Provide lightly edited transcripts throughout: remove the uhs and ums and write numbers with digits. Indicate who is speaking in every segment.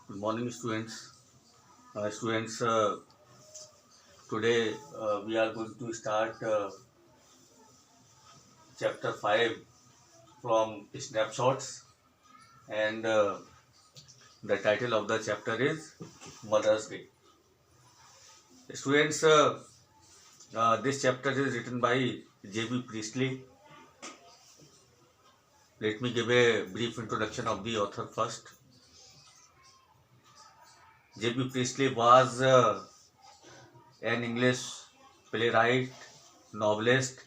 Speaker 1: Good morning, students. Students, today we are going to start chapter 5 from snapshots, and the title of the chapter is Mother's Day. Students, this chapter is written by J.B. Priestley. Let me give a brief introduction of the author first. J.B. Priestley was an English playwright, novelist,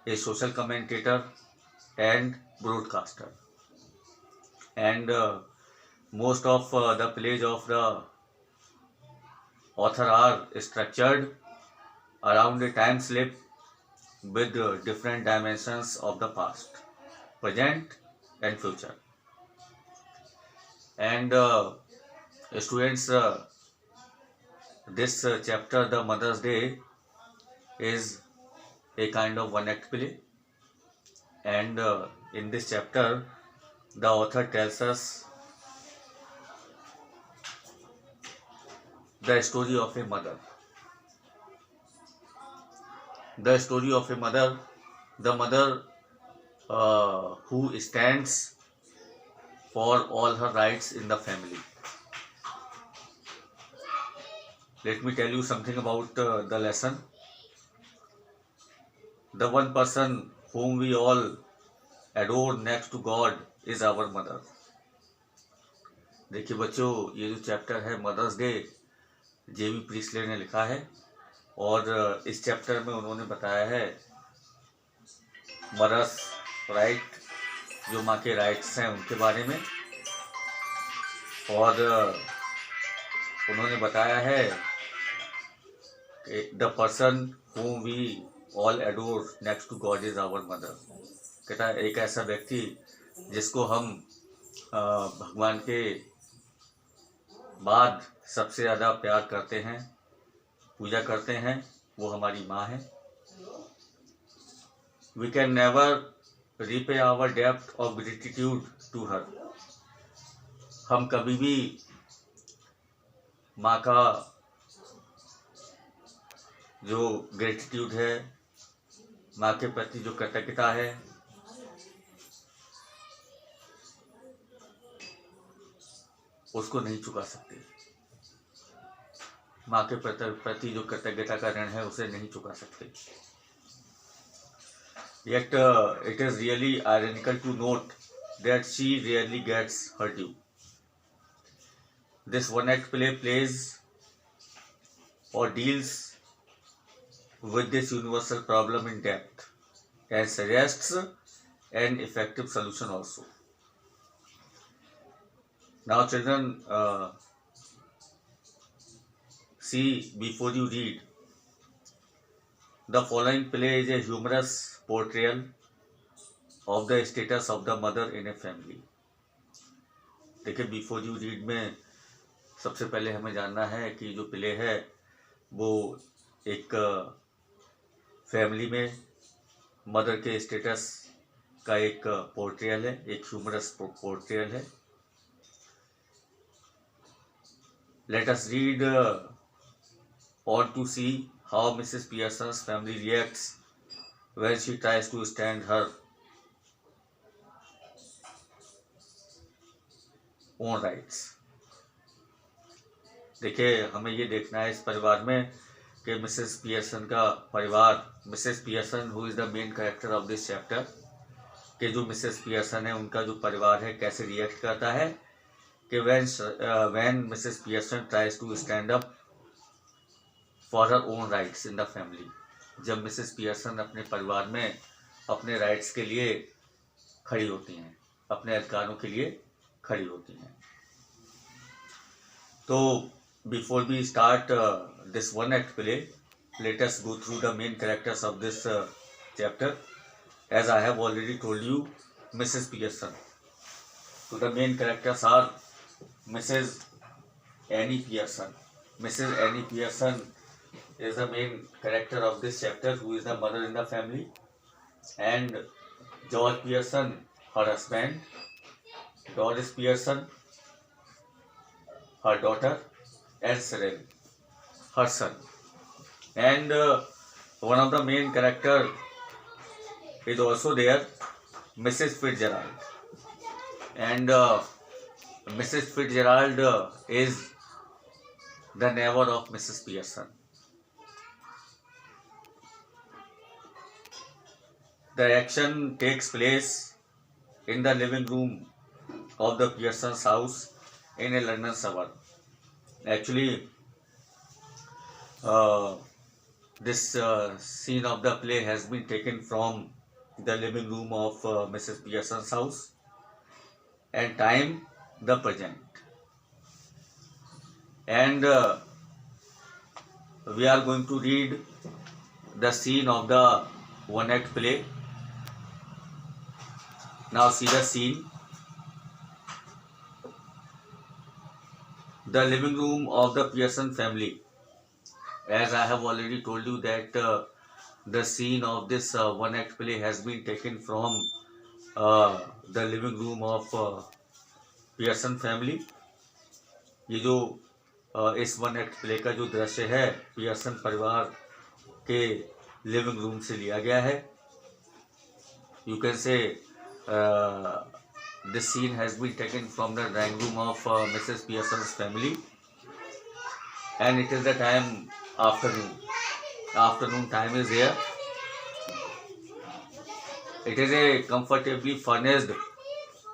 Speaker 1: a social commentator, and broadcaster. And most of the plays of the author are structured around a time slip with different dimensions of the past, present, and future. And students, this chapter, The Mother's Day, is a kind of one act play. And in this chapter, the author tells us the story of a mother. The story of a mother, the mother who stands for all her rights in the family. Let me tell you something about the lesson. The one person whom we all adore next to God is our mother. देखिए बच्चों, ये जो chapter है mother's day, जेबी प्रीस्ले ने लिखा है और इस चैप्टर में उन्होंने बताया है मदर्स राइट, जो माँ के राइट्स हैं उनके बारे में, और उन्होंने बताया है the person whom we all adore next to God is our mother. कहता है एक ऐसा व्यक्ति जिसको हम भगवान के बाद सबसे ज़्यादा प्यार करते हैं, पूजा करते हैं, वो हमारी माँ है. We can never repay our debt of gratitude to her. हम कभी भी माँ का जो ग्रेटिट्यूड है, माँ के प्रति जो कृतज्ञता है, उसको नहीं चुका सकते. माँ के प्रति जो कृतज्ञता का ऋण है उसे नहीं चुका सकते. Yet it is really ironical to note that she rarely gets her due. This one act play plays or deals with this universal problem in depth and suggests an effective solution also. Now children, see before you read, the following play is a humorous portrayal of the status of the mother in a family. देखिए before you read में सबसे पहले हमें जानना है कि जो play है वो एक फैमिली में मदर के स्टेटस का एक पोर्ट्रेयल है, एक ह्यूमरस पोर्ट्रेयल है. Let us read on to see how Mrs. Pearson's family reacts when she tries to stand her own rights. देखिए हमें ये देखना है इस परिवार में कि मिसेस पियर्सन का परिवार, Mrs Pearson who is the main character of this chapter, कि जो मिसेस पियर्सन है उनका जो परिवार है कैसे रिएक्ट करता है कि when Mrs. Pearson tries to stand up for her own rights in the family. जब मिसेस पियर्सन अपने परिवार में अपने राइट्स के लिए खड़ी होती हैं, अपने अधिकारों के लिए खड़ी होती हैं. तो before we start this one act play, let us go through the main characters of this chapter. As I have already told you, Mrs. Pearson. So the main characters are Mrs. Annie Pearson. Mrs. Annie Pearson is the main character of this chapter, who is the mother in the family, and George Pearson, her husband, Doris Pearson, her daughter, and Cyril, her son. And one of the main character is also there, Mrs. Fitzgerald. And Mrs. Fitzgerald is the neighbor of Mrs. Pearson. The action takes place in the living room of the Pearson's house in a London suburb. Actually, this scene of the play has been taken from the living room of Mrs. Pearson's house, and time the present. And we are going to read the scene of the one act play. Now see the scene. The living room of the Pearson family. As I have already told you that the scene of this one act play has been taken from the living room of Pearson family. ये जो इस one act play का जो दृश्य है Pearson परिवार के living room से लिया गया है. You can say this scene has been taken from the drawing room of Mrs. Pearson's family, and it is the time afternoon. Afternoon time is here. It is a comfortably furnished,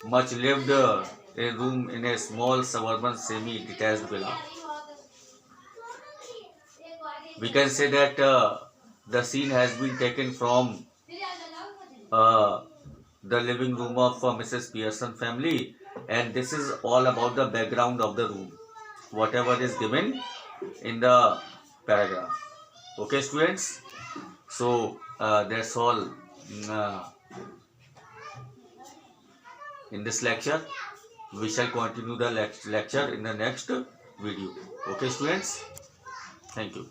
Speaker 1: much lived a room in a small suburban semi-detached villa. We can say that the scene has been taken from the living room of Mrs. Pearson family, and this is all about the background of the room, whatever is given in the paragraph. Okay, students, so that's all in this lecture. We shall continue the lecture in the next video. Okay, students, thank you.